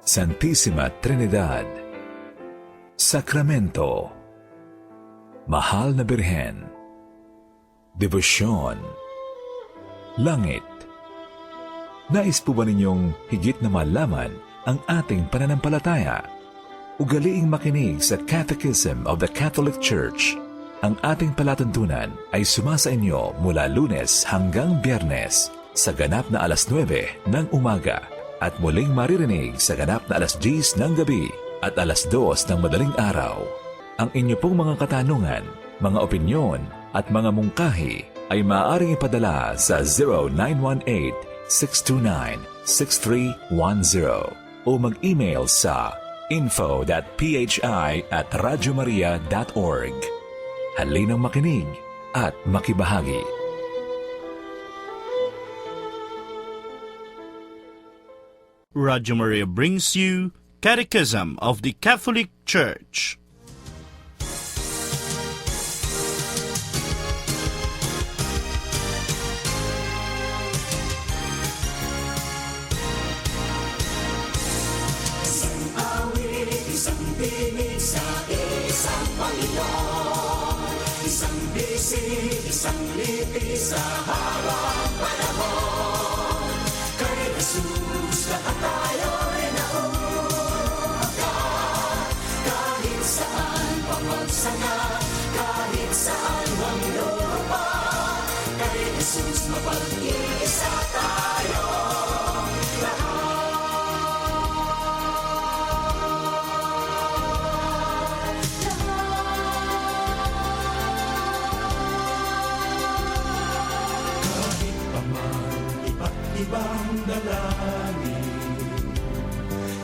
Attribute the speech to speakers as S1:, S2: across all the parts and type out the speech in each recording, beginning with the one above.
S1: Santísima Trinidad, Sakramento, Mahal na Birhen, Debosyon, Langit. Nais po ba ninyong higit na malaman ang ating pananampalataya? Ugaliing makinig sa Catechism of the Catholic Church. Ang ating palatuntunan ay sumasa inyo mula Lunes hanggang Biyernes sa ganap na alas 9 ng umaga at muling maririnig sa ganap na alas 10 ng gabi at alas 2 ng madaling araw. Ang inyo pong mga katanungan, mga opinyon at mga mungkahi ay maaaring ipadala sa 0918-629-6310 o mag-email sa info.phi@radyomaria.org. Halinang makinig at makibahagi.
S2: Radio Maria brings you Catechism of the Catholic Church.
S3: Isang awit, isang tinig sa isang Panginoon, isang bisig, isang litis sa habang panahon. Kay Jesus lahat tayo'y nauugat, kahit saan pamagsanga, kahit saan mang lupa. Kay Jesus mapag-iisa tayong lahat. Kahit pa man iba't ibang dalangin,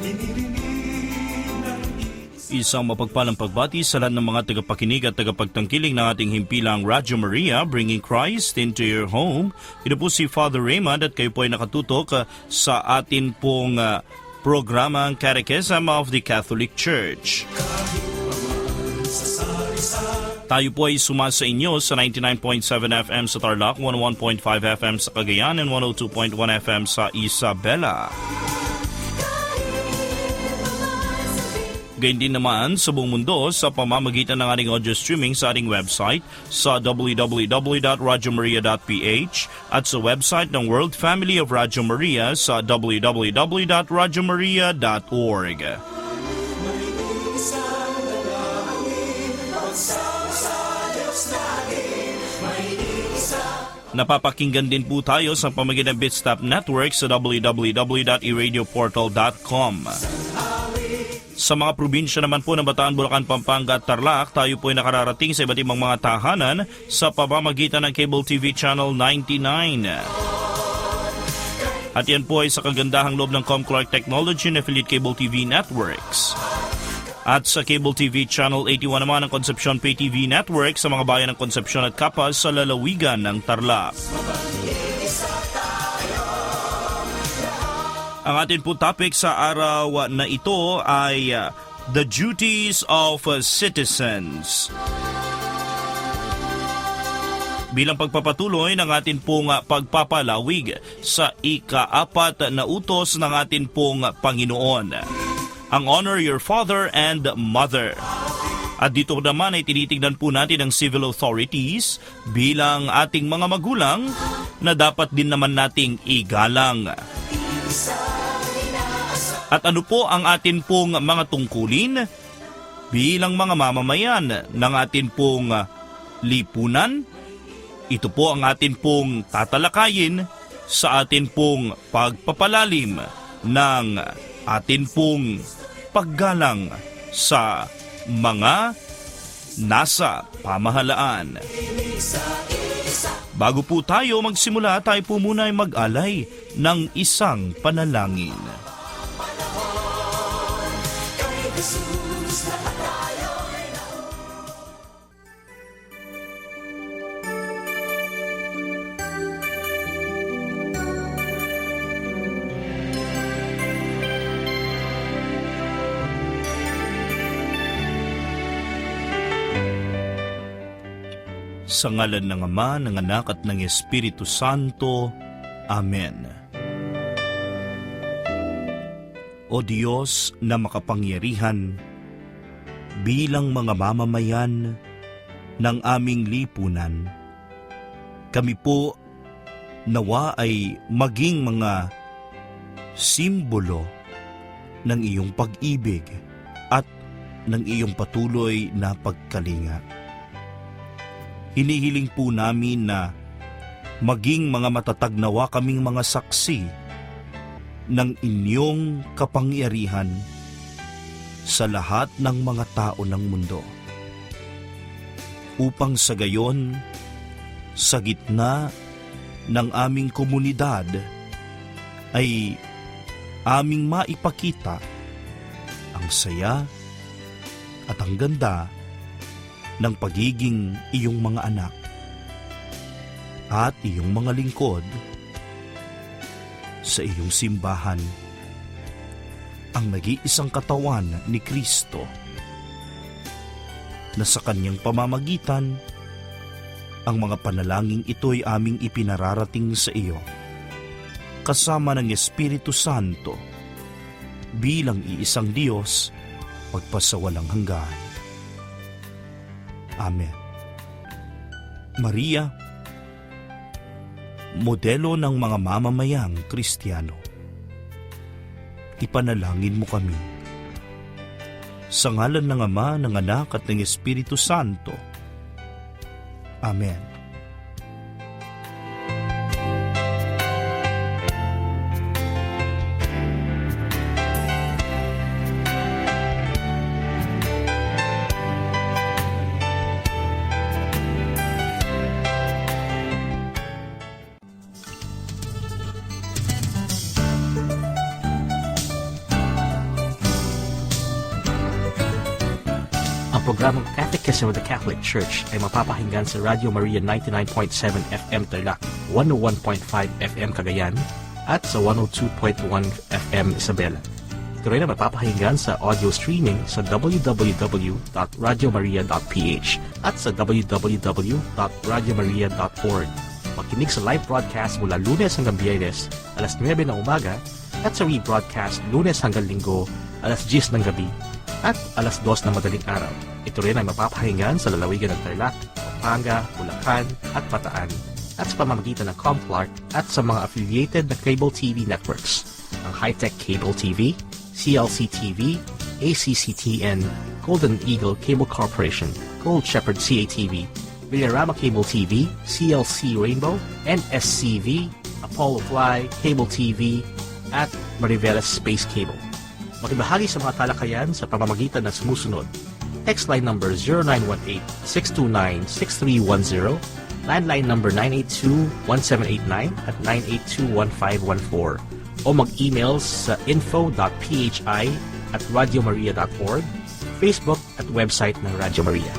S3: inirinig ng
S2: Isang mapagpalang pagbati sa lahat ng mga tagapakinig at tagapagtangkiling ng ating himpilang Radyo Maria, bringing Christ into your home. Ito po si Father Raymond at kayo po ay nakatutok sa atin pong programang Catechism of the Catholic Church. Tayo po ay sumasa inyo sa 99.7 FM sa Tarlac, 101.5 FM sa Cagayan, and 102.1 FM sa Isabela. Gayun din naman sa buong mundo sa pamamagitan ng ating audio streaming sa ating website sa www.radyomaria.ph at sa website ng World Family of Radio Maria sa www.radyomaria.org. Napapakinggan din po tayo sa pamamagitan ng Bitstop Network sa www.iradioportal.com. Sa mga probinsya naman po ng Bataan, Bulacan, Pampanga at Tarlac, tayo po ay nakararating sa iba't ibang mga tahanan sa pamamagitan ng Cable TV Channel 99. At yan po ay sa kagandahang loob ng Comclark Technology and Affiliate Cable TV Networks. At sa Cable TV Channel 81 naman ng Concepcion Pay TV Network sa mga bayan ng Concepcion at Capas sa lalawigan ng Tarlac. Ang ating po topic sa araw na ito ay the duties of citizens. Bilang pagpapatuloy ng ating pong pagpapalawig sa ika-4 na utos ng ating pong Panginoon, ang honor your father and mother. At dito naman ay tinitingnan po natin ang civil authorities bilang ating mga magulang na dapat din naman nating igalang. At ano po ang atin pong mga tungkulin bilang mga mamamayan ng atin pong lipunan? Ito po ang atin pong tatalakayin sa atin pong pagpapalalim ng atin pong paggalang sa mga nasa pamahalaan. Bago po tayo magsimula, tayo po muna ay mag-alay ng isang panalangin. Sa ngalan ng Ama, ng Anak at ng Espiritu Santo. Amen. O Diyos na makapangyarihan, bilang mga mamamayan ng aming lipunan, kami po nawa ay maging mga simbolo ng iyong pag-ibig at ng iyong patuloy na pagkalinga. Hinihiling po namin na maging mga matatag nawa kaming mga saksi ng inyong kapangyarihan sa lahat ng mga tao ng mundo, upang sa gayon, sa gitna ng aming komunidad ay aming maipakita ang saya at ang ganda ng pagiging iyong mga anak at iyong mga lingkod sa iyong simbahan, ang nag-iisang katawan ni Kristo, na sa kanyang pamamagitan, ang mga panalangin ito'y aming ipinararating sa iyo, kasama ng Espiritu Santo, bilang iisang Diyos, magpasawalang hanggan. Amen. Maria, modelo ng mga mamamayang Kristiyano, ipanalangin mo kami. Sa ngalan ng Ama, ng Anak at ng Espiritu Santo. Amen.
S4: Ang programang Catechism of the Catholic Church ay mapapakinggan sa Radio Maria 99.7 FM Tarlac, 101.5 FM Cagayan, at sa 102.1 FM Isabela. Ito rin ang mapapakinggan sa audio streaming sa www.radiomaria.ph at sa www.radiomaria.org. Makinig sa live broadcast mula Lunes hanggang Biyernes, alas 9 ng umaga, at sa rebroadcast Lunes hanggang Linggo, alas 10 ng gabi, at alas 2 ng madaling araw. Ito rin ay mapapakinggan sa lalawigan ng Tarlac, Pampanga, Bulacan at Bataan, at sa pamamagitan ng Comclark at sa mga affiliated na cable TV networks, ang Hightech Cable TV, CLC TV, ACCTN, Golden Eagle Cable Corporation, Gold Shepherd CATV, Villarama Cable TV, CLC Rainbow, NSCV, Apollo Fly, Cable TV, at Mariveles Space Cable. Makibahagi sa mga talakayan sa pamamagitan ng sumusunod. Text line number 0918-629-6310, landline number 982-1789 at 982-1514, o mag-email sa info.phi@radiomaria.org, Facebook at website ng Radio Maria.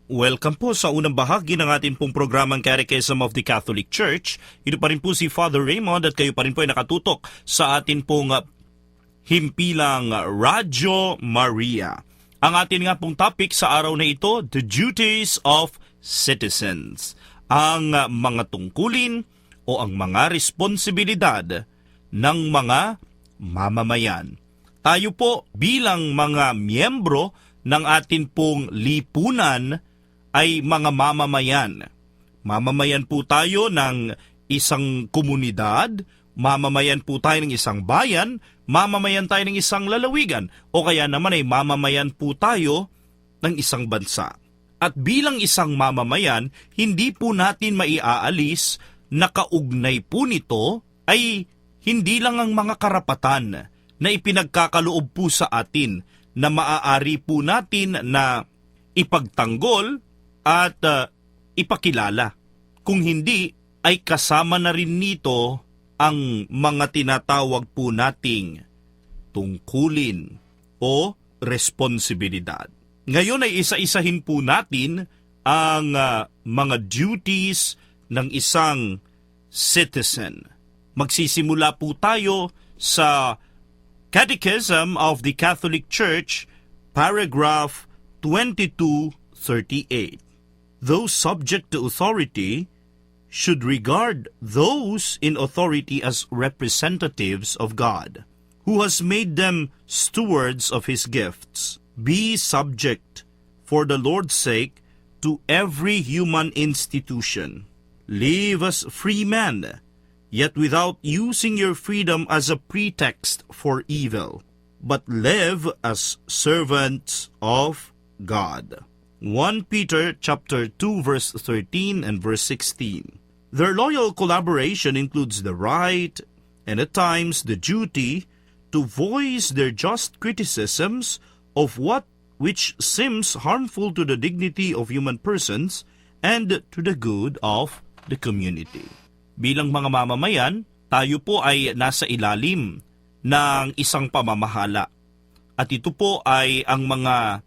S2: Welcome po sa unang bahagi ng ating pong programang Catechism of the Catholic Church. Ito pa rin po si Father Raymond at kayo pa rin po ay nakatutok sa ating pong himpilang Radyo Maria. Ang ating nga pong topic sa araw na ito, the duties of citizens. Ang mga tungkulin o ang mga responsibilidad ng mga mamamayan. Tayo po bilang mga miyembro ng ating pong lipunan ay mga mamamayan. Mamamayan po tayo ng isang komunidad, mamamayan po tayo ng isang bayan, mamamayan tayo ng isang lalawigan, o kaya naman ay mamamayan po tayo ng isang bansa. At bilang isang mamamayan, hindi po natin maiaalis na kaugnay po nito ay hindi lang ang mga karapatan na ipinagkakaloob po sa atin na maaari po natin na ipagtanggol at ipakilala. Kung hindi, ay kasama na rin nito ang mga tinatawag po nating tungkulin o responsibilidad. Ngayon ay isa-isahin po natin ang mga duties ng isang citizen. Magsisimula po tayo sa Catechism of the Catholic Church, paragraph 2238. Those subject to authority should regard those in authority as representatives of God, who has made them stewards of His gifts. Be subject, for the Lord's sake, to every human institution. Live as free men, yet without using your freedom as a pretext for evil, but live as servants of God. 1 Peter chapter 2 verse 13 and verse 16. Their loyal collaboration includes the right, and at times the duty, to voice their just criticisms of which seems harmful to the dignity of human persons and to the good of the community. Bilang mga mamamayan, tayo po ay nasa ilalim ng isang pamamahala. At ito po ay ang mga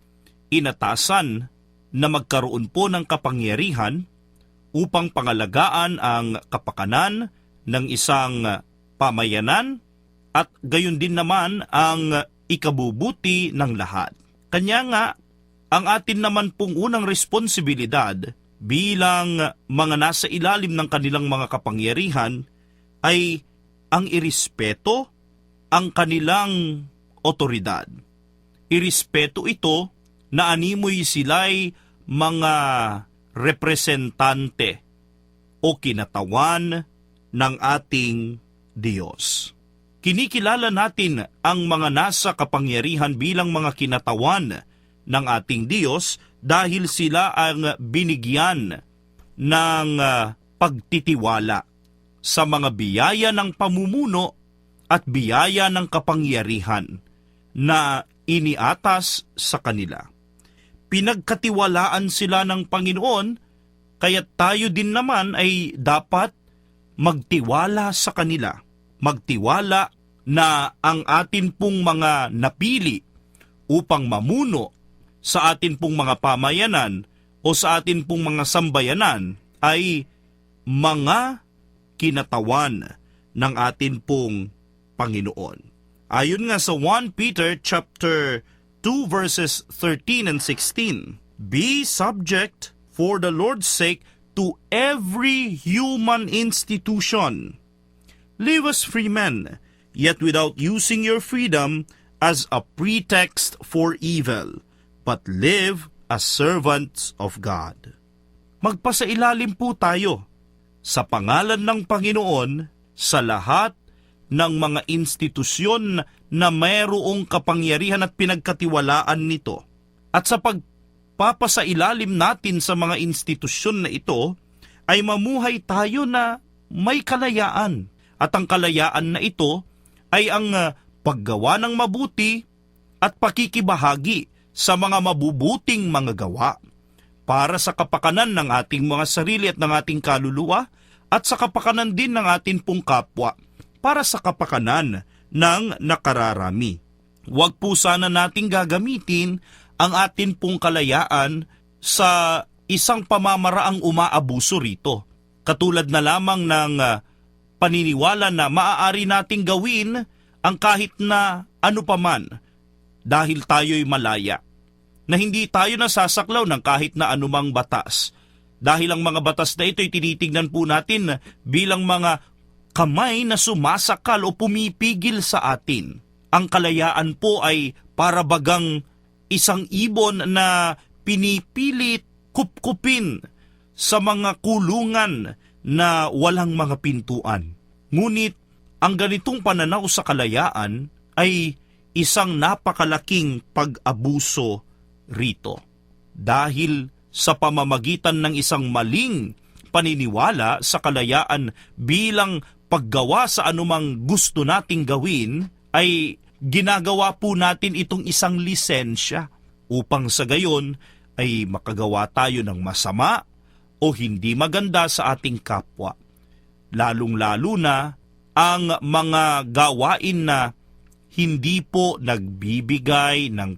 S2: inatasan na magkaroon po ng kapangyarihan upang pangalagaan ang kapakanan ng isang pamayanan at gayon din naman ang ikabubuti ng lahat. Kanya nga, ang atin naman pong unang responsibilidad bilang mga nasa ilalim ng kanilang mga kapangyarihan ay ang irespeto ang kanilang otoridad. Irespeto ito na animoy sila'y mga representante o kinatawan ng ating Diyos. Kinikilala natin ang mga nasa kapangyarihan bilang mga kinatawan ng ating Diyos dahil sila ang binigyan ng pagtitiwala sa mga biyaya ng pamumuno at biyaya ng kapangyarihan na iniatas sa kanila. Pinagkatiwalaan sila ng Panginoon, kaya tayo din naman ay dapat magtiwala sa kanila. Magtiwala na ang atin pong mga napili upang mamuno sa atin pong mga pamayanan o sa atin pong mga sambayanan ay mga kinatawan ng atin pong Panginoon. Ayon nga sa 1 Peter chapter 2 verses 13 and 16, be subject for the Lord's sake to every human institution. Live as free men, yet without using your freedom as a pretext for evil, but live as servants of God. Magpasailalim po tayo sa pangalan ng Panginoon sa lahat ng mga institusyon na mayroong kapangyarihan at pinagkatiwalaan nito. At sa pagpapasailalim natin sa mga institusyon na ito, ay mamuhay tayo na may kalayaan. At ang kalayaan na ito ay ang paggawa ng mabuti at pakikibahagi sa mga mabubuting mga gawa para sa kapakanan ng ating mga sarili at ng ating kaluluwa at sa kapakanan din ng ating pong kapwa para sa kapakanan ng nakararami. Huwag po sana nating gagamitin ang atin pong kalayaan sa isang pamamaraang umaabuso rito. Katulad na lamang ng paniniwala na maaari nating gawin ang kahit na ano paman dahil tayo'y malaya. Na hindi tayo nasasaklaw ng kahit na anumang batas. Dahil ang mga batas na ito ay tinitignan po natin bilang mga kamay na sumasakal o pumipigil sa atin. Ang kalayaan po ay para bagang isang ibon na pinipilit kupkupin sa mga kulungan na walang mga pintuan. Ngunit ang ganitong pananaw sa kalayaan ay isang napakalaking pag-abuso rito. Dahil sa pamamagitan ng isang maling paniniwala sa kalayaan bilang paggawa sa anumang gusto nating gawin, ay ginagawa po natin itong isang lisensya upang sa gayon ay makagawa tayo ng masama o hindi maganda sa ating kapwa. Lalong-lalo na ang mga gawain na hindi po nagbibigay ng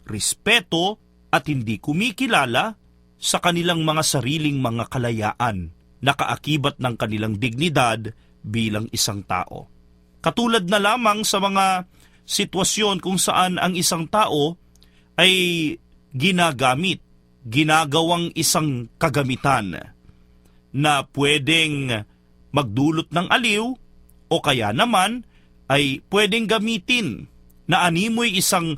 S2: respeto at hindi kumikilala sa kanilang mga sariling mga kalayaan na kaakibat ng kanilang dignidad bilang isang tao. Katulad na lamang sa mga sitwasyon kung saan ang isang tao ay ginagawang isang kagamitan na pwedeng magdulot ng aliw o kaya naman ay pwedeng gamitin na animoy isang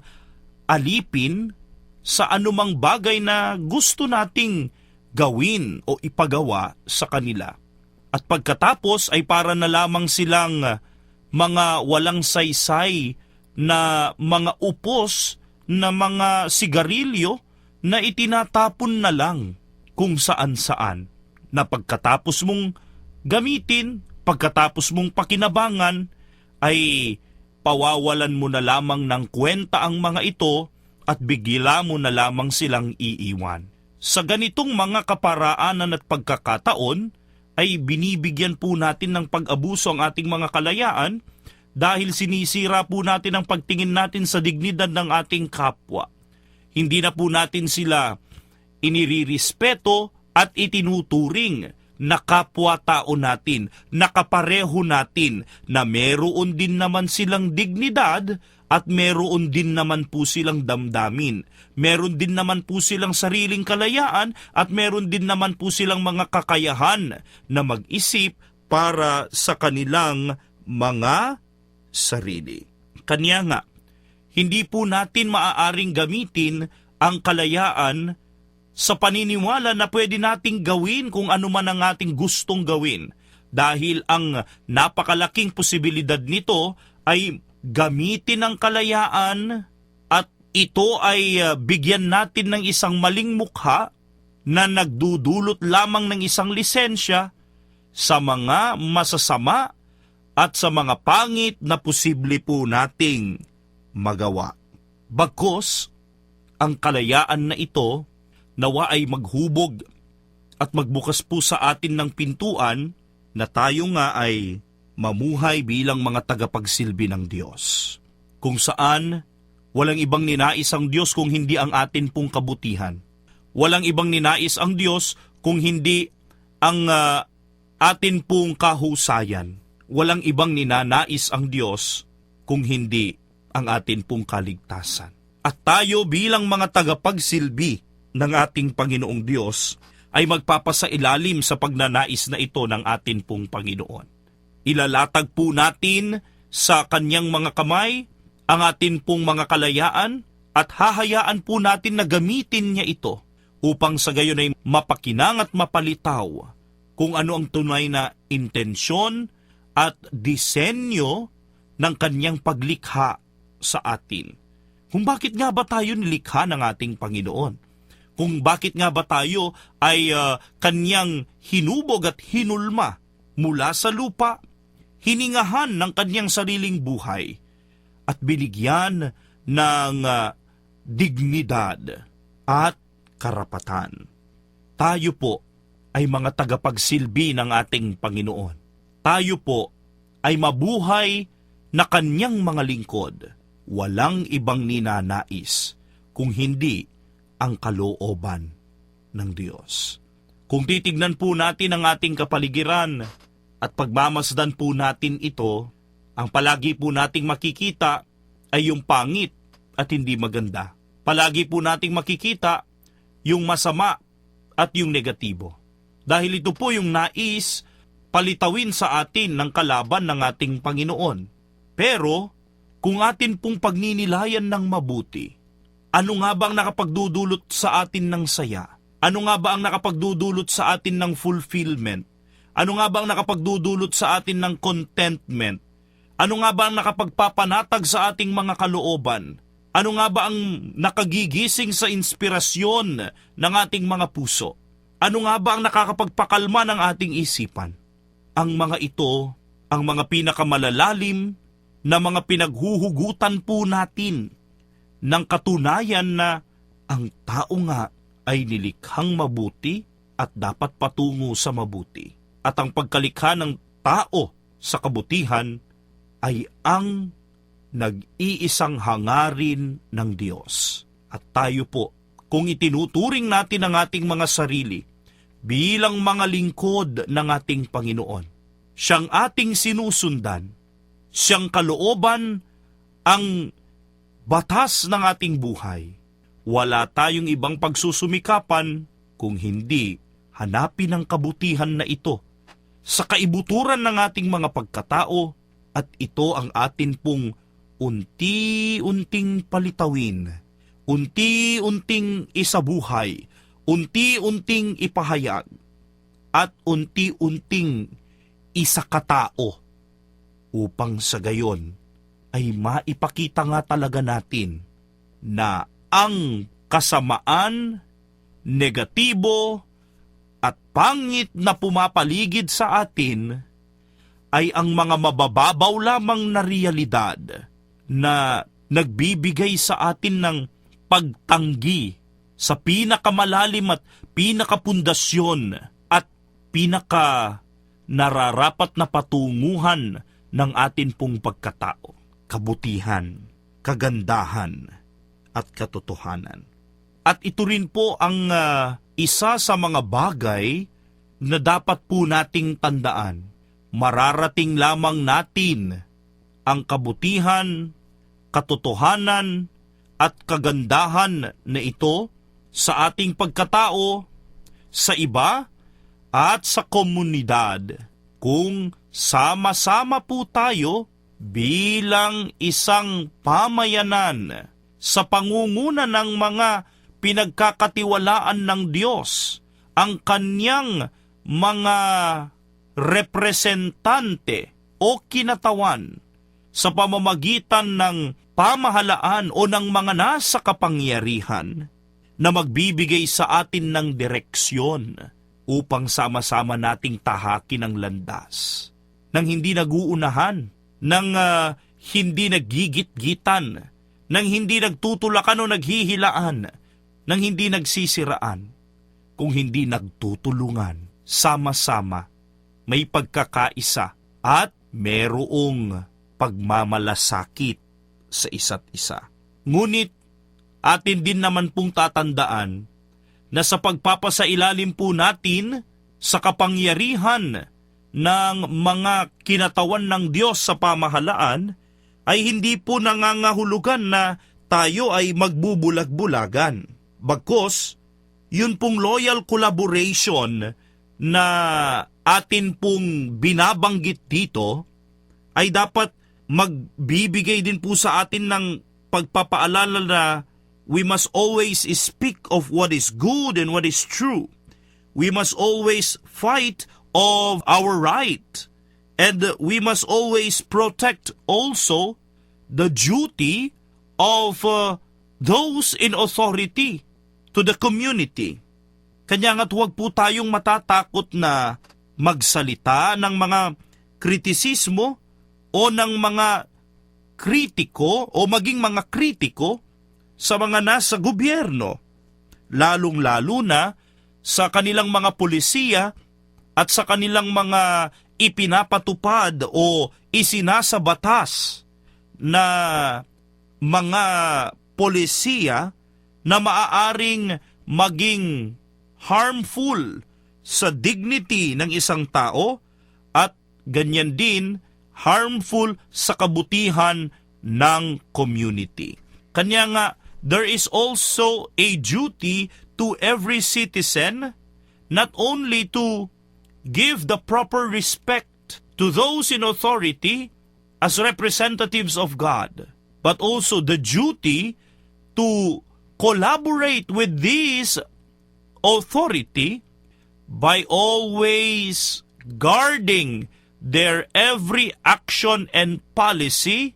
S2: alipin sa anumang bagay na gusto nating gawin o ipagawa sa kanila. At pagkatapos ay para na lamang silang mga walang saysay na mga upos na mga sigarilyo na itinatapon na lang kung saan-saan, na pagkatapos mong gamitin, pagkatapos mong pakinabangan, ay pawawalan mo na lamang ng kwenta ang mga ito at bigla mo na lamang silang iiwan. Sa ganitong mga kaparaanan at pagkakataon, ay binibigyan po natin ng pag-abuso ang ating mga kalayaan dahil sinisira po natin ang pagtingin natin sa dignidad ng ating kapwa. Hindi na po natin sila inirirespeto at itinuturing na kapwa-tao natin, na kapareho natin, na meron din naman silang dignidad at meron din naman po silang damdamin. Meron din naman po silang sariling kalayaan at meron din naman po silang mga kakayahan na mag-isip para sa kanilang mga sarili. Kanya nga, hindi po natin maaaring gamitin ang kalayaan sa paniniwala na pwede nating gawin kung ano man ang ating gustong gawin, dahil ang napakalaking posibilidad nito ay gamitin ang kalayaan at ito ay bigyan natin ng isang maling mukha na nagdudulot lamang ng isang lisensya sa mga masasama at sa mga pangit na posible po nating magawa. Bagkus, ang kalayaan na ito nawa ay maghubog at magbukas po sa atin ng pintuan na tayo nga ay mamuhay bilang mga tagapagsilbi ng Diyos, kung saan walang ibang ninais ang Diyos kung hindi ang atin pong kabutihan. Walang ibang ninais ang Diyos kung hindi ang atin pong kahusayan. Walang ibang ninanais ang Diyos kung hindi ang atin pong kaligtasan. At tayo bilang mga tagapagsilbi ng ating Panginoong Diyos ay magpapasailalim sa pagnanais na ito ng atin pong Panginoon. Ilalatag po natin sa kanyang mga kamay ang atin pong mga kalayaan at hahayaan po natin na gamitin niya ito upang sa gayon ay mapakinang at mapalitaw kung ano ang tunay na intensyon at disenyo ng kanyang paglikha sa atin. Kung bakit nga ba tayo nilikha ng ating Panginoon? Kung bakit nga ba tayo ay kanyang hinubog at hinulma mula sa lupa, hiningahan ng kanyang sariling buhay, at binigyan ng dignidad at karapatan. Tayo po ay mga tagapagsilbi ng ating Panginoon. Tayo po ay mabuhay na kanyang mga lingkod. Walang ibang ninanais kung hindi ang kalooban ng Diyos. Kung titignan po natin ang ating kapaligiran at pagmamasdan po natin ito, ang palagi po nating makikita ay yung pangit at hindi maganda. Palagi po nating makikita yung masama at yung negatibo. Dahil ito po yung nais palitawin sa atin ng kalaban ng ating Panginoon. Pero kung atin pong pagninilayan ng mabuti, ano nga ba ang nakapagdudulot sa atin ng saya? Ano nga ba ang nakapagdudulot sa atin ng fulfillment? Ano nga ba ang nakapagdudulot sa atin ng contentment? Ano nga ba ang nakapagpapanatag sa ating mga kalooban? Ano nga ba ang nakagigising sa inspirasyon ng ating mga puso? Ano nga ba ang nakakapagpakalma ng ating isipan? Ang mga ito, ang mga pinakamalalalim na mga pinaghuhugutan po natin ng katunayan na ang tao nga ay nilikhang mabuti at dapat patungo sa mabuti. At ang pagkalikha ng tao sa kabutihan ay ang nag-iisang hangarin ng Diyos. At tayo po, kung itinuturing natin ang ating mga sarili bilang mga lingkod ng ating Panginoon, siyang ating sinusundan, siyang kalooban ang batas ng ating buhay, wala tayong ibang pagsusumikapan kung hindi hanapin ang kabutihan na ito sa kaibuturan ng ating mga pagkatao at ito ang atin pong unti-unting palitawin, unti-unting isabuhay, unti-unting ipahayag, at unti-unting isakatao upang sa gayon ay maipakita nga talaga natin na ang kasamaan, negatibo, at pangit na pumapaligid sa atin ay ang mga mabababaw lamang na realidad na nagbibigay sa atin ng pagtanggi sa pinakamalalim at pinakapundasyon at pinaka nararapat na patunguhan ng atin pong pagkatao, kabutihan, kagandahan, at katotohanan. At ito rin po ang isa sa mga bagay na dapat po nating tandaan. Mararating lamang natin ang kabutihan, katotohanan, at kagandahan na ito sa ating pagkatao, sa iba, at sa komunidad kung sama-sama po tayo bilang isang pamayanan sa pangunguna ng mga pinagkakatiwalaan ng Diyos, ang kanyang mga representante o kinatawan sa pamamagitan ng pamahalaan o ng mga nasa kapangyarihan na magbibigay sa atin ng direksyon upang sama-sama nating tahakin ang landas nang hindi naguunahan, nang hindi naggigit-gitan, nang hindi nagtutulakan o naghihilaan, nang hindi nagsisiraan, kung hindi nagtutulungan, sama-sama, may pagkakaisa at merong pagmamalasakit sa isa't isa. Ngunit atin din naman pong tatandaan na sa pagpapasailalim po natin sa kapangyarihan ng mga kinatawan ng Diyos sa pamahalaan ay hindi po nangangahulugan na tayo ay magbubulag-bulagan. Bagkus, yun pong loyal collaboration na atin pong binabanggit dito ay dapat magbibigay din po sa atin ng pagpapaalala na we must always speak of what is good and what is true. We must always fight of our right. And we must always protect also the duty of those in authority to the community. Kanya nga't huwag po tayong matatakot na magsalita ng mga kritisismo o ng mga kritiko o maging mga kritiko sa mga nasa gobyerno, lalong-lalo na sa kanilang mga pulisiya at sa kanilang mga ipinapatupad o isinasabatas na mga polisiya na maaaring maging harmful sa dignity ng isang tao at ganyan din harmful sa kabutihan ng community. Kanya nga, there is also a duty to every citizen not only to give the proper respect to those in authority as representatives of God, but also the duty to collaborate with this authority by always guarding their every action and policy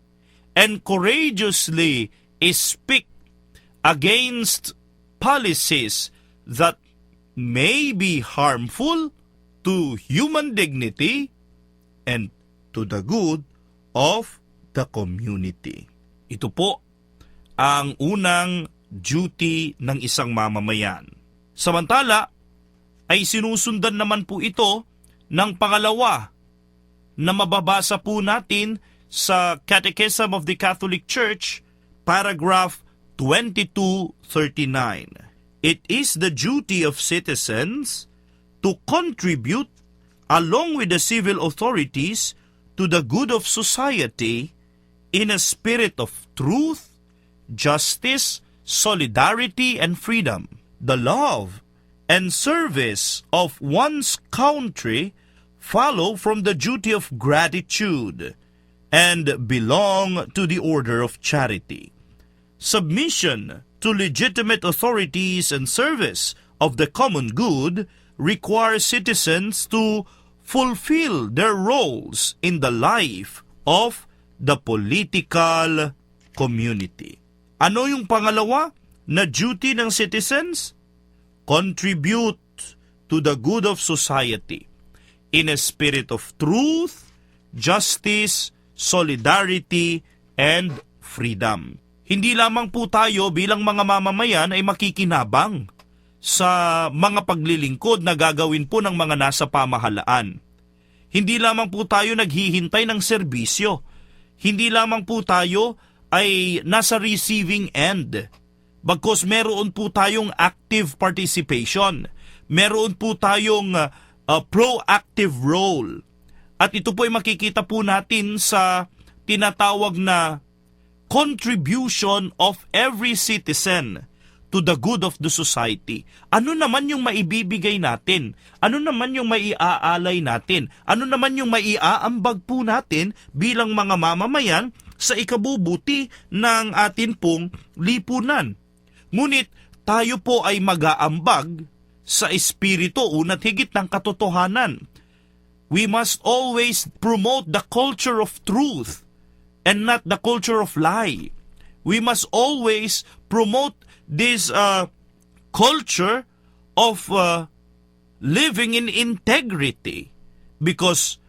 S2: and courageously speak against policies that may be harmful to human dignity and to the good of the community. Ito po ang unang duty ng isang mamamayan. Samantala, ay sinusundan naman po ito ng pangalawa na mababasa po natin sa Catechism of the Catholic Church, paragraph 2239. It is the duty of citizens to contribute along with the civil authorities to the good of society in a spirit of truth, justice, solidarity, and freedom. The love and service of one's country follow from the duty of gratitude and belong to the order of charity. Submission to legitimate authorities and service of the common good requires citizens to fulfill their roles in the life of the political community. Ano yung pangalawa na duty ng citizens? Contribute to the good of society in a spirit of truth, justice, solidarity, and freedom. Hindi lamang po tayo bilang mga mamamayan ay makikinabang sa mga paglilingkod na gagawin po ng mga nasa pamahalaan. Hindi lamang po tayo naghihintay ng serbisyo. Hindi lamang po tayo ay nasa receiving end. Bagkus meron po tayong active participation. Meron po tayong proactive role. At ito po ay makikita po natin sa tinatawag na contribution of every citizen to the good of the society. Ano naman yung maibibigay natin? Ano naman yung maiaalay natin? Ano naman yung maiaambag po natin bilang mga mamamayan sa ikabubuti ng atin pong lipunan? Ngunit tayo po ay mag-aambag sa espiritu una't higit ng katotohanan. We must always promote the culture of truth and not the culture of lie. We must always promote this culture of living in integrity, because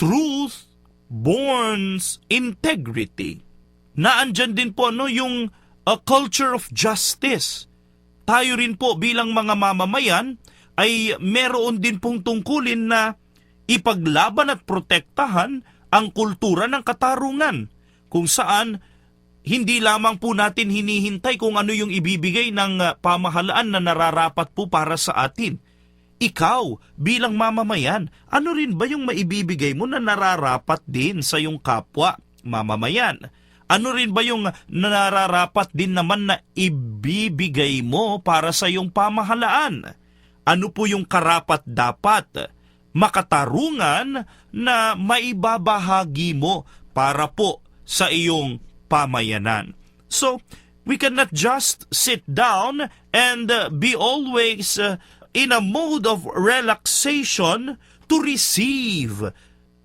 S2: truth borns integrity. Naandyan din po yung culture of justice. Tayo rin po bilang mga mamamayan ay meron din pong tungkulin na ipaglaban at protektahan ang kultura ng katarungan, kung saan hindi lamang po natin hinihintay kung ano yung ibibigay ng pamahalaan na nararapat po para sa atin. Ikaw, bilang mamamayan, ano rin ba yung maibibigay mo na nararapat din sa iyong kapwa mamamayan? Ano rin ba yung nararapat din naman na ibibigay mo para sa iyong pamahalaan? Ano po yung karapat-dapat, makatarungan na maibabahagi mo para po sa iyong pamayanan? So, we cannot just sit down and be always in a mode of relaxation to receive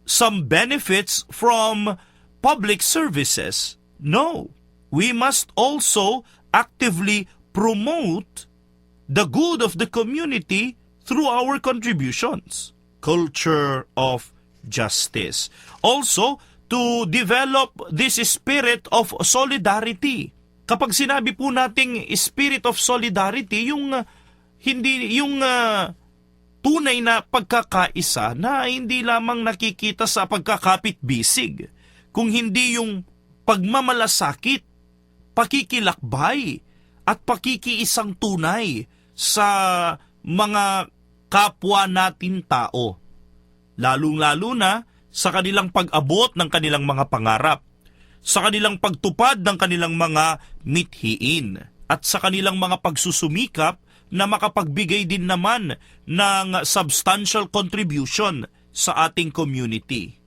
S2: some benefits from public services. No, we must also actively promote the good of the community through our contributions. Culture of justice. Also, to develop this spirit of solidarity. Kapag sinabi po nating spirit of solidarity, hindi yung tunay na pagkakaisa na hindi lamang nakikita sa pagkakapit-bisig, kung hindi yung pagmamalasakit, pakikilakbay, at pakikiisang tunay sa mga kapwa natin tao. Lalong-lalo na sa kanilang pag-abot ng kanilang mga pangarap, sa kanilang pagtupad ng kanilang mga mithiin, at sa kanilang mga pagsusumikap na makapagbigay din naman ng substantial contribution sa ating community.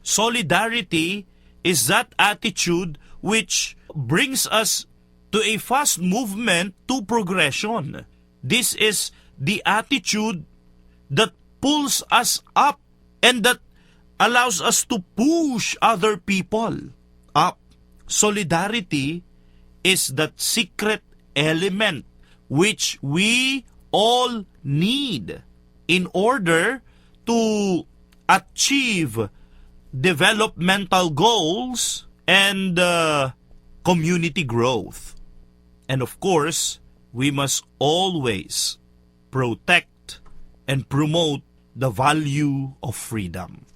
S2: Solidarity is that attitude which brings us to a fast movement to progression. This is the attitude that pulls us up and that allows us to push other people up. Solidarity is that secret element which we all need in order to achieve developmental goals and community growth. And of course, we must always protect and promote the value of freedom.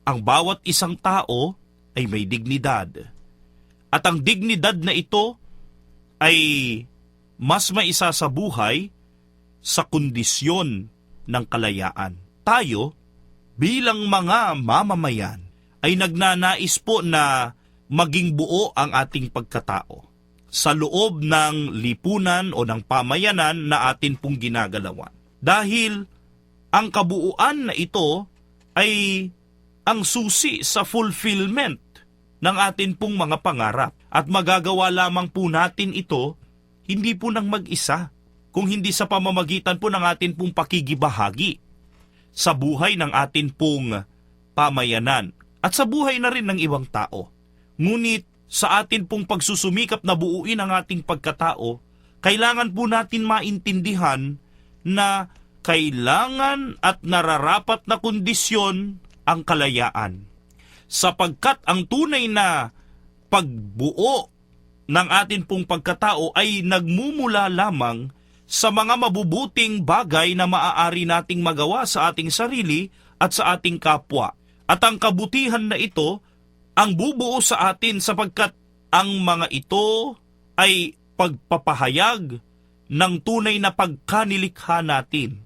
S2: Ang bawat isang tao ay may dignidad. At ang dignidad na ito ay mas maisa sa buhay sa kondisyon ng kalayaan. Tayo, bilang mga mamamayan, ay nagnanais po na maging buo ang ating pagkatao. sa loob ng lipunan o ng pamayanan na atin pong ginagalawan. Dahil ang kabuuan na ito ay ang susi sa fulfillment ng atin pong mga pangarap. At magagawa lamang po natin ito, hindi po ng mag-isa, kung hindi sa pamamagitan po ng atin pong pakikibahagi sa buhay ng atin pong pamayanan at sa buhay na rin ng ibang tao. Ngunit sa atin pong pagsusumikap na buuin ang ating pagkatao, kailangan po natin maintindihan na kailangan at nararapat na kondisyon ang kalayaan. Sapagkat ang tunay na pagbuo ng atin pong pagkatao ay nagmumula lamang sa mga mabubuting bagay na maaari nating magawa sa ating sarili at sa ating kapwa. At ang kabutihan na ito ang bubuo sa atin sapagkat ang mga ito ay pagpapahayag ng tunay na pagkanilikha natin.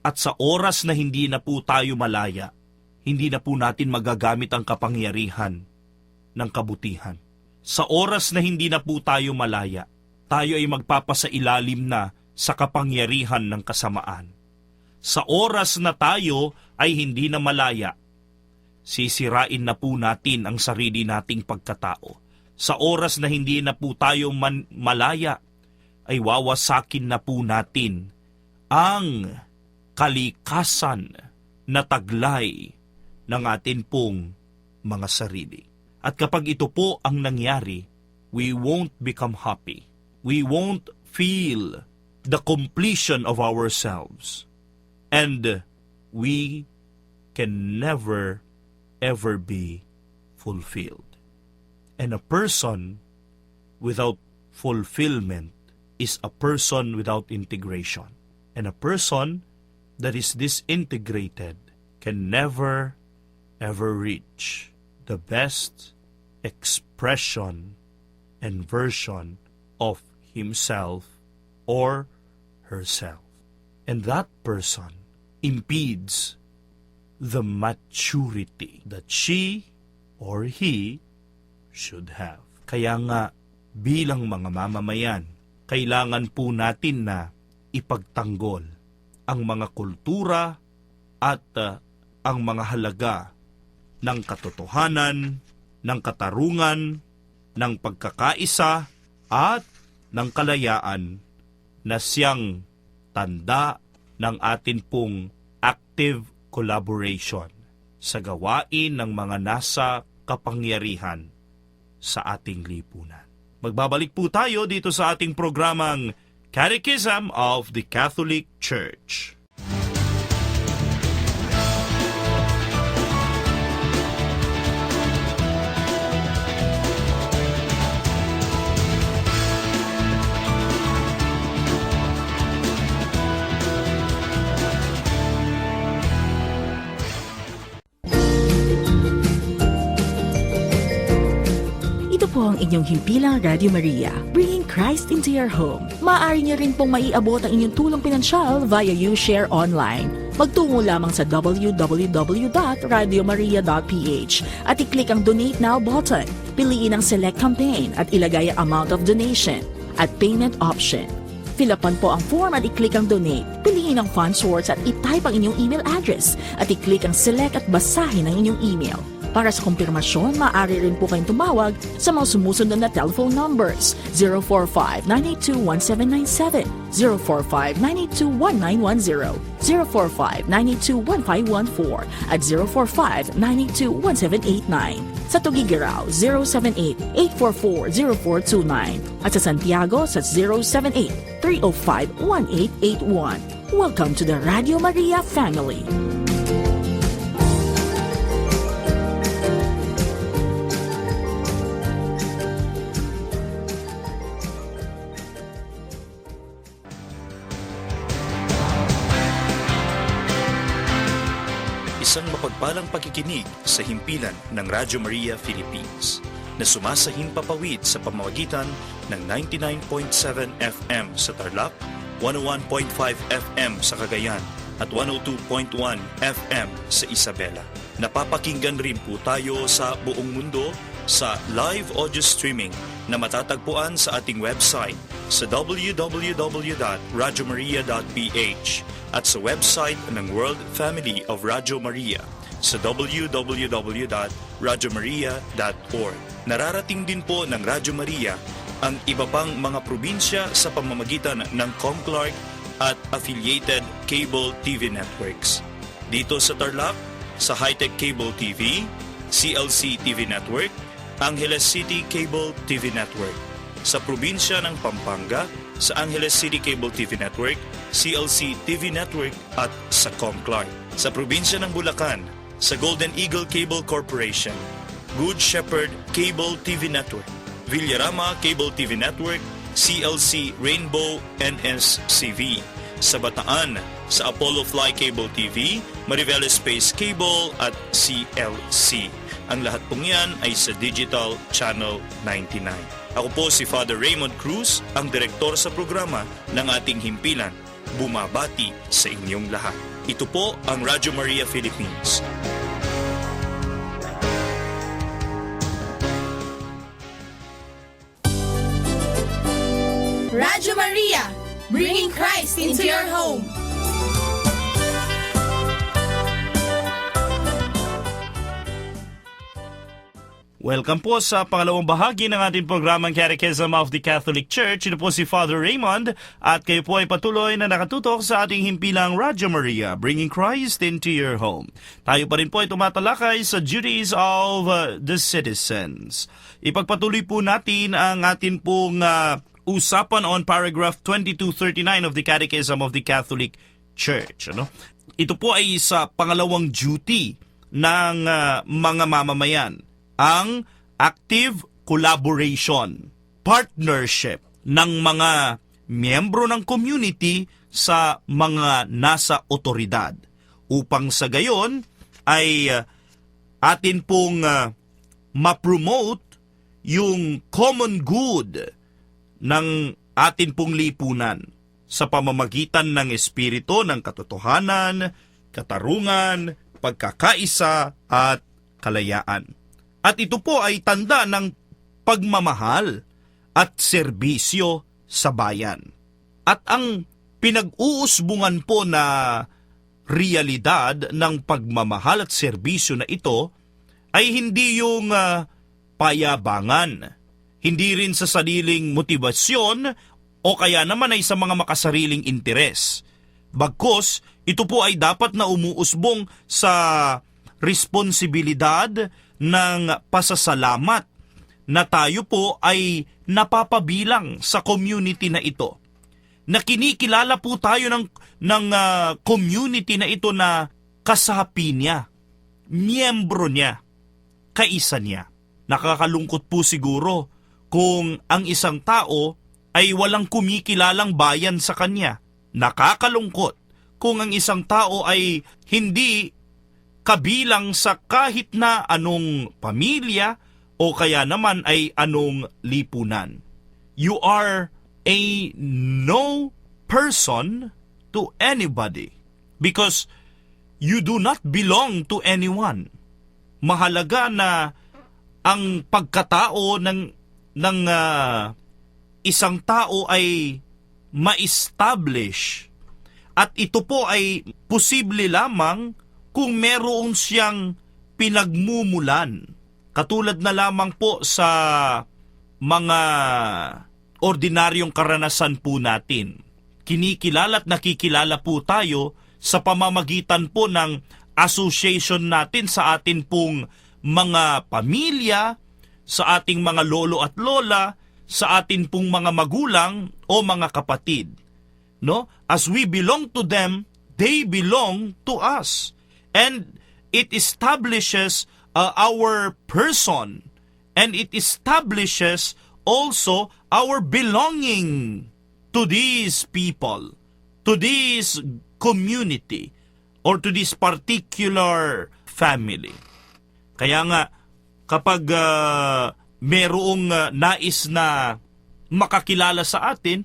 S2: At sa oras na hindi na po tayo malaya, hindi na po natin magagamit ang kapangyarihan ng kabutihan. Sa oras na hindi na po tayo malaya, tayo ay magpapasailalim na sa kapangyarihan ng kasamaan. Sa oras na tayo ay hindi na malaya, sisirain na po natin ang sarili nating pagkatao. Sa oras na hindi na po tayo malaya, ay wawasakin na po natin ang kalikasan na taglay ng atin pong mga sarili. At kapag ito po ang nangyari, we won't become happy. We won't feel the completion of ourselves. And we can never, ever be fulfilled. And a person without fulfillment is a person without integration. And a person that is disintegrated can never, ever reach the best expression and version of himself or herself. And that person impedes the maturity that she or he should have. Kaya nga, bilang mga mamamayan, kailangan po natin na ipagtanggol ang mga kultura at ang mga halaga ng katotohanan, ng katarungan, ng pagkakaisa at ng kalayaan na siyang tanda ng atin pong active collaboration sa gawain ng mga nasa kapangyarihan sa ating lipunan. Magbabalik po tayo dito sa ating programang Catechism of the Catholic Church.
S5: Po ang inyong himpilang Radio Maria, bringing Christ into your home. Maaari niyo rin pong maiabot ang inyong tulong pinansyal via YouShare Online. Magtungo lamang sa www.radiomaria.ph at i-click ang Donate Now button. Piliin ang Select Campaign at ilagay ang amount of donation at payment option. Fill-upan po ang form at i-click ang Donate. Piliin ang fund source at i-type ang inyong email address at i-click ang Select at basahin ang inyong email. Para sa kumpirmasyon, maaari rin po kayong tumawag sa mga sumusunod na telephone numbers 045-982-1797, 045-982-1910, 045-982-1514, at 045-982-1789. Sa Tugigaraw, 078-844-0429, at sa Santiago sa 078-305-1881. Welcome to the Radio Maria family.
S2: Isang mapagpalang pakikinig sa himpilan ng Radyo Maria Philippines na sumasahing papawid sa pamamagitan ng 99.7 FM sa Tarlac, 101.5 FM sa Cagayan
S6: at 102.1 FM sa Isabela. Napapakinggan rin po tayo sa buong mundo sa live audio streaming na matatagpuan sa ating website sa www.radiomaria.ph at sa website ng World Family of Radio Maria sa www.radiomaria.org. Nararating din po ng Radyo Maria ang iba pang mga probinsya sa pamamagitan ng Comclark at affiliated cable TV networks. Dito sa Tarlac, sa Hightech Cable TV, CLC TV Network, Angeles City Cable TV Network. Sa probinsya ng Pampanga, sa Angeles City Cable TV Network, CLC TV Network at sa Comclark. Sa probinsya ng Bulacan, sa Golden Eagle Cable Corporation, Good Shepherd Cable TV Network, Villarama Cable TV Network, CLC Rainbow NSCV. Sa Bataan, sa Apollo Fly Cable TV, Mariveles Space Cable at CLC. Ang lahat pong yan ay sa Digital Channel 99. Ako po si Father Raymond Cruz, ang direktor sa programa ng ating himpilan. Bumabati sa inyong lahat. Ito po ang Radyo Maria Philippines.
S7: Radyo Maria, bringing Christ into your home.
S2: Welcome po sa pangalawang bahagi ng ating programang Catechism of the Catholic Church. Ito po si Father Raymond at kayo po ay patuloy na nakatutok sa ating himpilang Radyo Maria, bringing Christ into your home. Tayo pa rin po ay tumatalakay sa duties of the citizens. Ipagpatuloy po natin ang atin pong usapan on paragraph 2239 of the Catechism of the Catholic Church. Ito po ay sa pangalawang duty ng mga mamamayan, ang active collaboration, partnership ng mga miyembro ng community sa mga nasa otoridad upang sa gayon ay atin pong ma-promote yung common good ng atin pong lipunan sa pamamagitan ng espiritu ng katotohanan, katarungan, pagkakaisa at kalayaan. At ito po ay tanda ng pagmamahal at serbisyo sa bayan. At ang pinag-uusbungan po na realidad ng pagmamahal at serbisyo na ito ay hindi yung payabangan, hindi rin sa sariling motibasyon o kaya naman ay sa mga makasariling interes. Bagkus, ito po ay dapat na umuusbong sa responsibilidad ng pasasalamat na tayo po ay napapabilang sa community na ito. Na kinikilala po tayo ng community na ito na kasapi niya, miyembro niya, kaisa niya. Nakakalungkot po siguro kung ang isang tao ay walang kumikilalang bayan sa kanya. Nakakalungkot kung ang isang tao ay hindi kabilang sa kahit na anong pamilya o kaya naman ay anong lipunan. You are a no person to anybody because you do not belong to anyone. Mahalaga na ang pagkatao ng isang tao ay ma-establish at ito po ay posible lamang kung meron siyang pinagmumulan. Katulad na lamang po sa mga ordinaryong karanasan po natin. Kinikilala at nakikilala po tayo sa pamamagitan po ng association natin sa atin pong mga pamilya, sa ating mga lolo at lola, sa atin pong mga magulang o mga kapatid. No? As we belong to them, they belong to us. And it establishes our person, and it establishes also our belonging to these people, to this community, or to this particular family. Kaya nga, kapag merong nais na makakilala sa atin,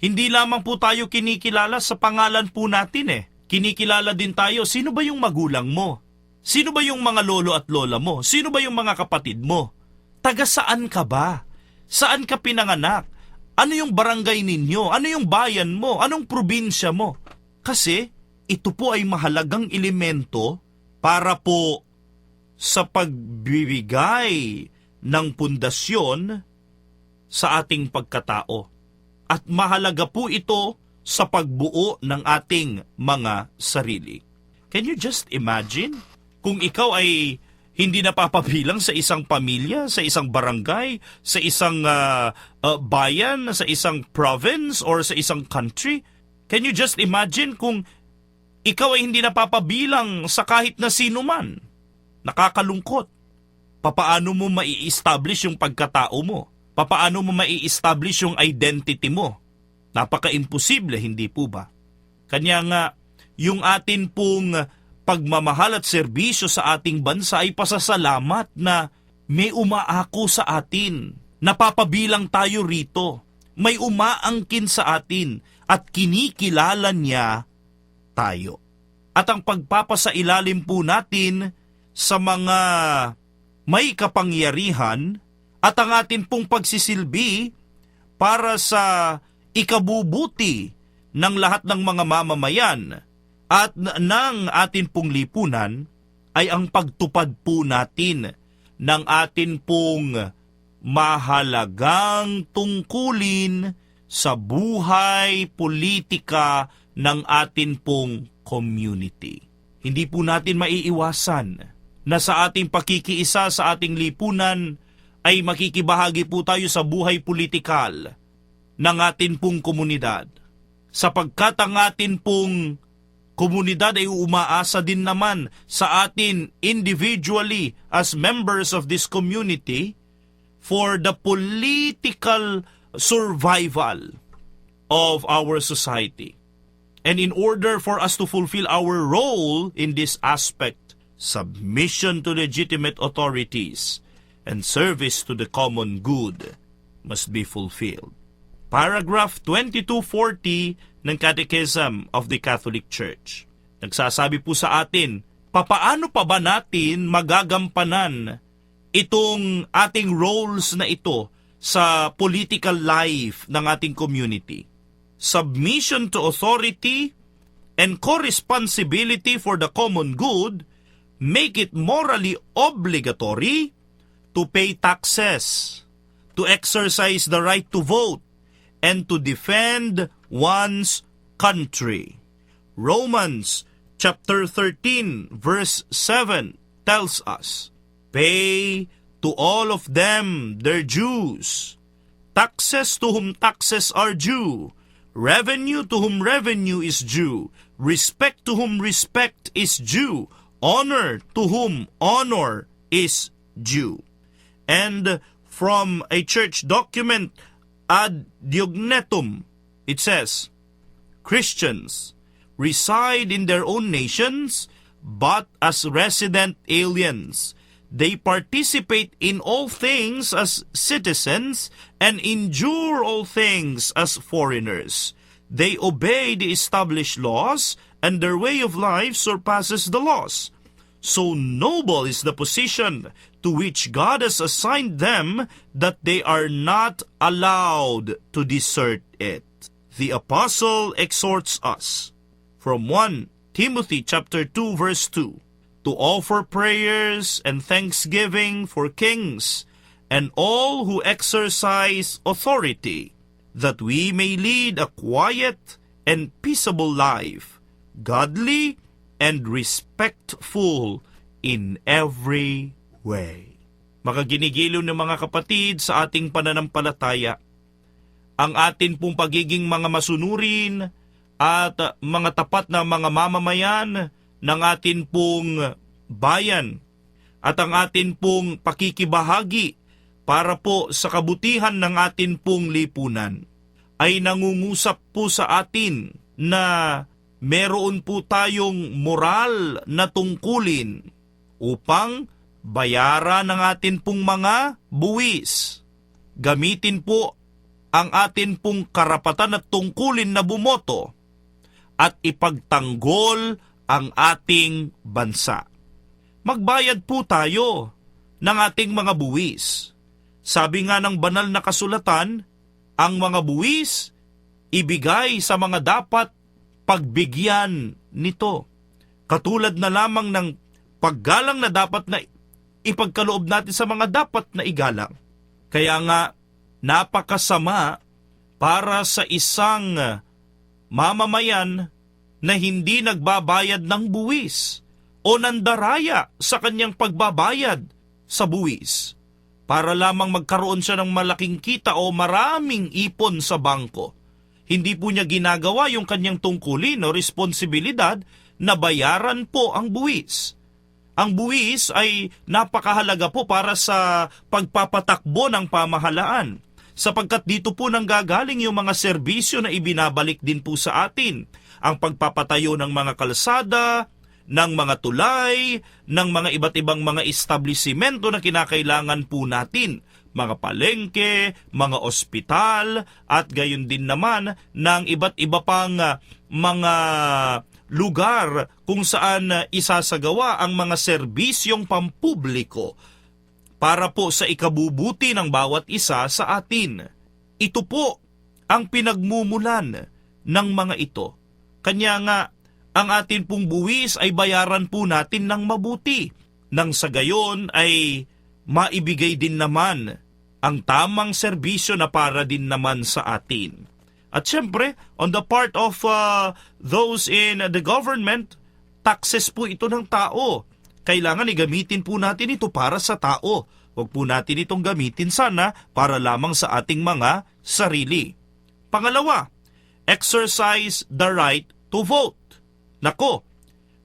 S2: hindi lamang po tayo kinikilala sa pangalan po natin kinikilala din tayo, sino ba yung magulang mo? Sino ba yung mga lolo at lola mo? Sino ba yung mga kapatid mo? Taga saan ka ba? Saan ka pinanganak? Ano yung barangay ninyo? Ano yung bayan mo? Anong probinsya mo? Kasi ito po ay mahalagang elemento para po sa pagbibigay ng pundasyon sa ating pagkatao. At mahalaga po ito sa pagbuo ng ating mga sarili. Can you just imagine kung ikaw ay hindi napapabilang sa isang pamilya, sa isang barangay, sa isang bayan, sa isang province, or sa isang country? Can you just imagine kung ikaw ay hindi napapabilang sa kahit na sino man? Nakakalungkot. Papaano mo mai-establish yung pagkatao mo? Papaano mo mai-establish yung identity mo? Napaka-imposible, hindi po ba? Kanya nga, yung atin pong pagmamahal at serbisyo sa ating bansa ay pasasalamat na may umaako sa atin. Napapabilang tayo rito. May umaangkin sa atin at kinikilala niya tayo. At ang pagpapasailalim po natin sa mga may kapangyarihan at ang atin pong pagsisilbi para sa ikabubuti ng lahat ng mga mamamayan at ng atin pong lipunan ay ang pagtupad po natin ng atin pong mahalagang tungkulin sa buhay politika ng atin pong community. Hindi po natin maiiwasan na sa ating pakikiisa sa ating lipunan ay makikibahagi po tayo sa buhay politikal ng atin pong komunidad. Sapagkat ang atin pong komunidad ay umaasa din naman sa atin individually as members of this community for the political survival of our society. And in order for us to fulfill our role in this aspect, submission to legitimate authorities and service to the common good must be fulfilled. Paragraph 2240 ng Catechism of the Catholic Church. Nagsasabi po sa atin, papaano pa ba natin magagampanan itong ating roles na ito sa political life ng ating community? Submission to authority and co-responsibility for the common good make it morally obligatory to pay taxes, to exercise the right to vote, and to defend one's country. Romans chapter 13 verse 7 tells us, pay to all of them their dues, taxes to whom taxes are due, revenue to whom revenue is due, respect to whom respect is due, honor to whom honor is due. And from a church document, Ad Diognetum, it says, Christians reside in their own nations, but as resident aliens, they participate in all things as citizens and endure all things as foreigners. They obey the established laws, and their way of life surpasses the laws. So noble is the position to which God has assigned them that they are not allowed to desert it. The apostle exhorts us from 1 Timothy chapter 2 verse 2 to offer prayers and thanksgiving for kings and all who exercise authority, that we may lead a quiet and peaceable life, godly and respectful in every way. Makaginigiliw ng mga kapatid sa ating pananampalataya, ang atin pong pagiging mga masunurin at mga tapat na mga mamamayan ng atin pong bayan at ang atin pong pakikibahagi para po sa kabutihan ng atin pong lipunan ay nangungusap po sa atin na meron po tayong moral na tungkulin upang bayaran ng atin pong mga buwis. Gamitin po ang atin pong karapatan at tungkulin na bumoto at ipagtanggol ang ating bansa. Magbayad po tayo ng ating mga buwis. Sabi nga ng banal na kasulatan, ang mga buwis ibigay sa mga dapat pagbigyan nito. Katulad na lamang ng paggalang na dapat na ipagkaloob natin sa mga dapat na igalang. Kaya nga, napakasama para sa isang mamamayan na hindi nagbabayad ng buwis o nandaraya sa kanyang pagbabayad sa buwis para lamang magkaroon siya ng malaking kita o maraming ipon sa bangko. Hindi po niya ginagawa yung kanyang tungkulin o responsibilidad na bayaran po ang buwis. Ang buwis ay napakahalaga po para sa pagpapatakbo ng pamahalaan, sapagkat dito po nanggagaling yung mga serbisyo na ibinabalik din po sa atin. Ang pagpapatayo ng mga kalsada, ng mga tulay, ng mga iba't ibang mga establisimento na kinakailangan po natin. Mga palengke, mga ospital, at gayon din naman ng iba't iba pang mga lugar kung saan isasagawa ang mga serbisyong pampubliko para po sa ikabubuti ng bawat isa sa atin. Ito po ang pinagmumulan ng mga ito. Kanya nga, ang atin pong buwis ay bayaran po natin ng mabuti, nang sa gayon ay maibigay din naman ang tamang serbisyo na para din naman sa atin. At syempre, on the part of those in the government, taxes po ito ng tao. Kailangan igamitin po natin ito para sa tao. Huwag po natin itong gamitin sana para lamang sa ating mga sarili. Pangalawa, exercise the right to vote. Nako,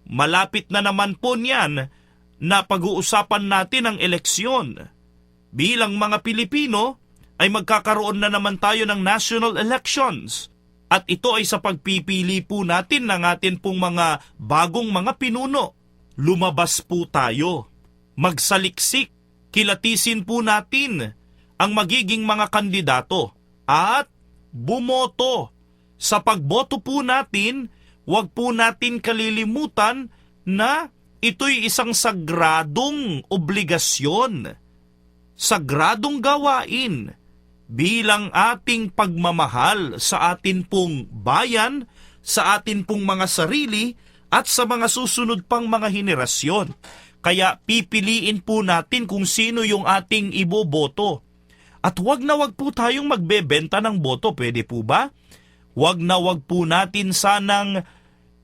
S2: malapit na naman po niyan na pag-uusapan natin ang eleksyon. Bilang mga Pilipino, ay magkakaroon na naman tayo ng national elections. At ito ay sa pagpipili po natin ng atin pong mga bagong mga pinuno. Lumabas po tayo. Magsaliksik, kilatisin po natin ang magiging mga kandidato. At bumoto. Sa pagboto po natin, huwag po natin kalilimutan na ito'y isang sagradong obligasyon, sagradong gawain bilang ating pagmamahal sa atin pong bayan, sa atin pong mga sarili at sa mga susunod pang mga henerasyon. Kaya pipiliin po natin kung sino yung ating iboboto. At wag na wag po tayong magbebenta ng boto, pwede po ba? Wag na wag po natin sanang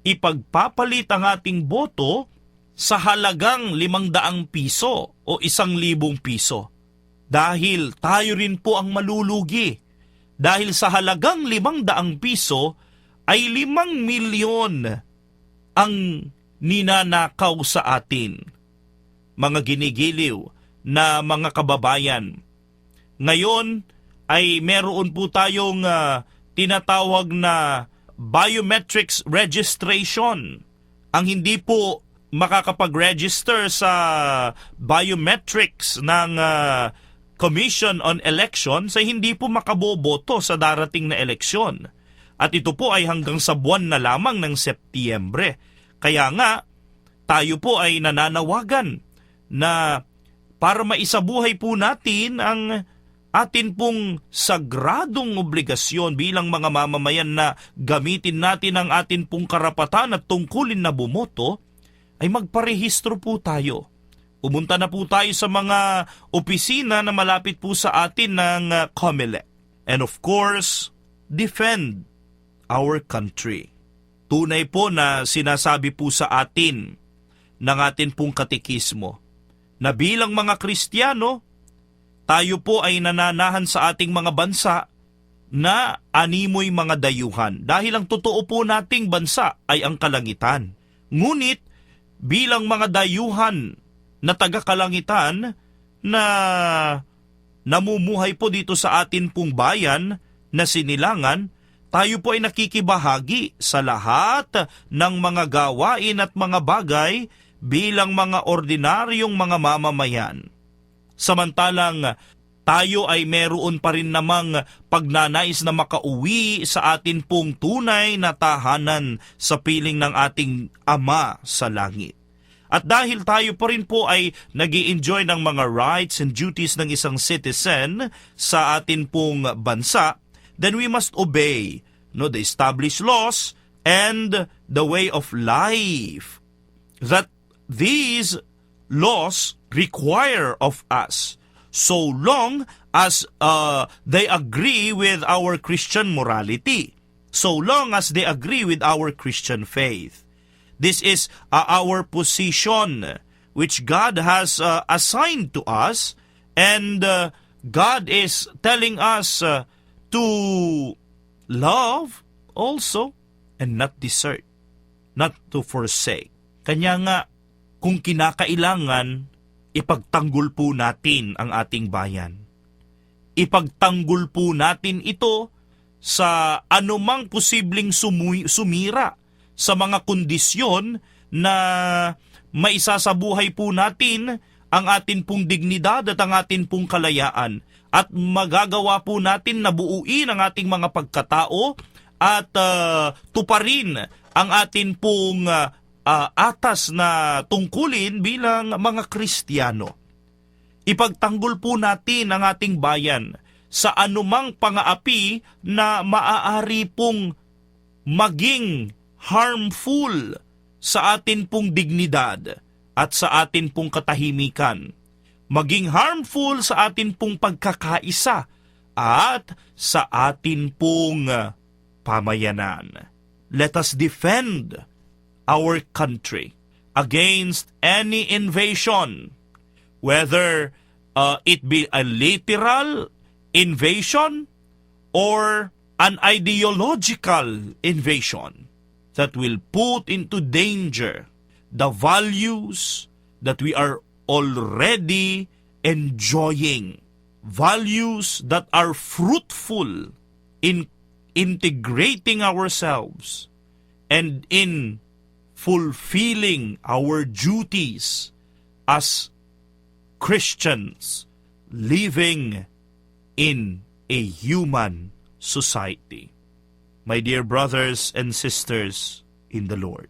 S2: ipagpapalit ang ating boto sa halagang 500 piso o 1,000 piso. Dahil tayo rin po ang malulugi. Dahil sa halagang 500 piso ay 5 milyon ang ninanakaw sa atin. Mga ginigiliw na mga kababayan. Ngayon ay meron po tayong tinatawag na biometrics registration. Ang hindi po makakapag-register sa biometrics ng Commission on Elections ay hindi po makaboboto sa darating na eleksyon. At ito po ay hanggang sa buwan na lamang ng Setyembre. Kaya nga, tayo po ay nananawagan na para maisabuhay po natin ang atin pong sagradong obligasyon bilang mga mamamayan na gamitin natin ang atin pong karapatan at tungkulin na bumoto, ay magparehistro po tayo. Pumunta na po tayo sa mga opisina na malapit po sa atin ng COMELEC. And of course, defend our country. Tunay po na sinasabi po sa atin ng atin pong katekismo na bilang mga Kristiyano, tayo po ay nananahan sa ating mga bansa na animoy mga dayuhan dahil ang totoo po nating bansa ay ang kalangitan. Ngunit bilang mga dayuhan na taga-kalangitan na namumuhay po dito sa atin pong bayan na Sinilangan, tayo po ay nakikibahagi sa lahat ng mga gawain at mga bagay bilang mga ordinaryong mga mamamayan. Samantalang tayo ay meron pa rin namang pagnanais na makauwi sa atin pong tunay na tahanan sa piling ng ating Ama sa langit. At dahil tayo pa rin po ay nag-i-enjoy ng mga rights and duties ng isang citizen sa atin pong bansa, then we must obey the established laws and the way of life that these laws require of us, so long as they agree with our Christian morality, so long as they agree with our Christian faith. This is our position which God has assigned to us, and God is telling us to love also and not desert, not to forsake. Kanya nga, kung kinakailangan, ipagtanggol po natin ang ating bayan. Ipagtanggol po natin ito sa anumang posibleng sumira sa mga kondisyon na maisasabuhay po natin ang atin pong dignidad at ang atin pong kalayaan, at magagawa po natin na buuin ang ating mga pagkatao at tuparin ang atin pong atas na tungkulin bilang mga Kristiyano. Ipagtanggol po natin ang ating bayan sa anumang pangaapi na maaari pong maging harmful sa atin pong dignidad at sa atin pong katahimikan, maging harmful sa atin pong pagkakaisa at sa atin pong pamayanan. Let us defend our country against any invasion, whether it be a literal invasion or an ideological invasion that will put into danger the values that we are already enjoying, values that are fruitful in integrating ourselves and in fulfilling our duties as Christians living in a human society. My dear brothers and sisters in the Lord,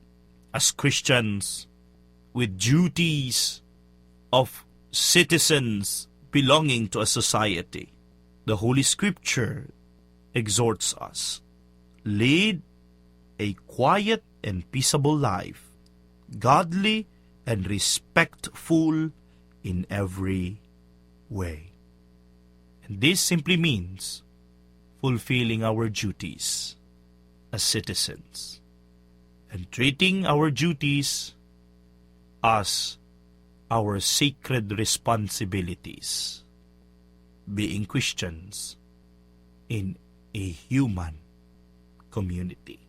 S2: as Christians with duties of citizens belonging to a society, the Holy Scripture exhorts us, lead a quiet and peaceable life, godly and respectful in every way. And this simply means fulfilling our duties as citizens and treating our duties as our sacred responsibilities, being Christians in a human community.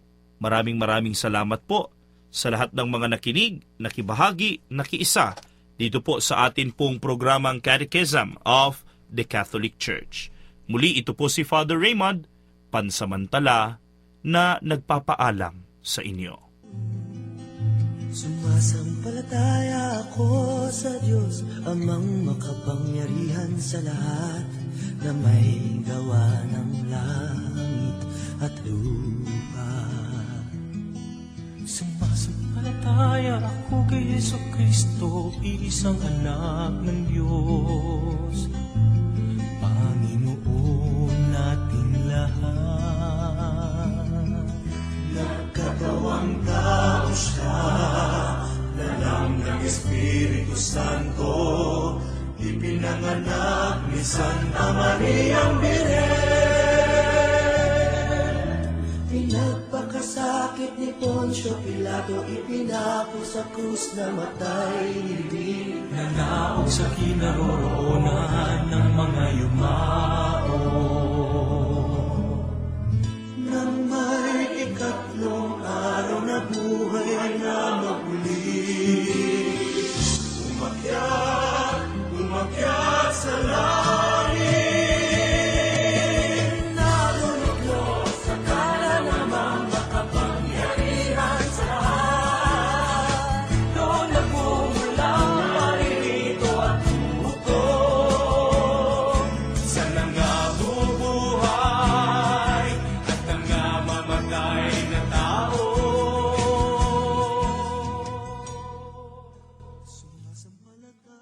S2: Maraming salamat po sa lahat ng mga nakinig, nakibahagi, nakiisa dito po sa atin pong programang Catechism of the Catholic Church. Muli, ito po si Father Raymond, pansamantala na nagpapaalam sa inyo.
S3: Sumasampalataya ako sa Diyos, Amang makapangyarihan sa lahat, na may gawa ng langit at lupa.
S8: Sumasampalataya ako kay Yesu Kristo, isang anak ng Diyos, Panginoon nating lahat.
S3: Nagkatawang tao siya, dalang ng Espiritu Santo, ipinanganak ni Santa Mariang Birhen. Pinagpakasakit ni Poncio Pilato, ipinako sa krus na matay nilibing.
S8: Nanaog sa kinaroroonan